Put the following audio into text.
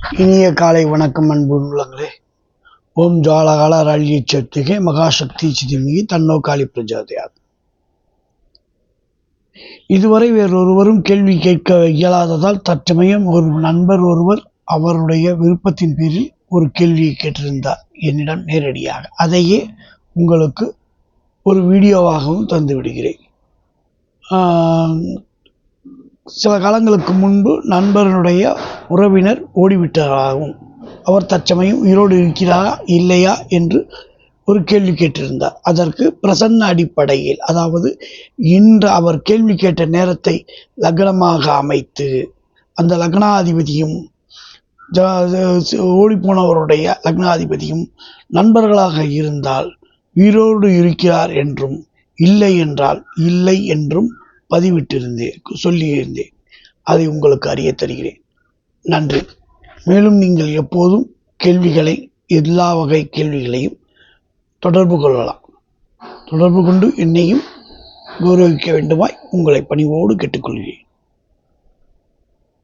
இனிய காலை வணக்கம் அன்பு உள்ளங்களே. ஓம் ஜாலகால ராஜ்ய சக்திகே மகாசக்தி சிதிமிகி தன்னோகாலி பிரஜாதையார். இதுவரை வேறொருவரும் கேள்வி கேட்க இயலாததால் தற்சமயம் ஒரு நண்பர் ஒருவர் அவருடைய விருப்பத்தின் பேரில் ஒரு கேள்வியை கேட்டிருந்தார் என்னிடம் நேரடியாக. அதையே உங்களுக்கு ஒரு வீடியோவாகவும் தந்து விடுகிறேன். சில காலங்களுக்கு முன்பு நண்பர்களுடைய உறவினர் ஓடிவிட்டதாகவும் அவர் தற்சமயம் உயிரோடு இருக்கிறாரா இல்லையா என்று ஒரு கேள்வி கேட்டிருந்தார். அதற்கு பிரசன்ன அடிப்படையில், அதாவது இன்று அவர் கேள்வி கேட்ட நேரத்தை லக்னமாக அமைத்து அந்த லக்னாதிபதியும் ஓடிப்போனவருடைய லக்னாதிபதியும் நண்பர்களாக இருந்தால் உயிரோடு இருக்கிறார் என்றும், இல்லை என்றால் இல்லை என்றும் சொல்லியிருந்தேன். அதை உங்களுக்கு அறிய தருகிறேன். நன்றி. மேலும் நீங்கள் எப்போதும் கேள்விகளை, எல்லா வகை கேள்விகளையும் தொடர்பு கொள்ளலாம். தொடர்பு கொண்டு என்னையும் கௌரவிக்க வேண்டுமாய் உங்களை பணிவோடு கேட்டுக்கொள்கிறேன்.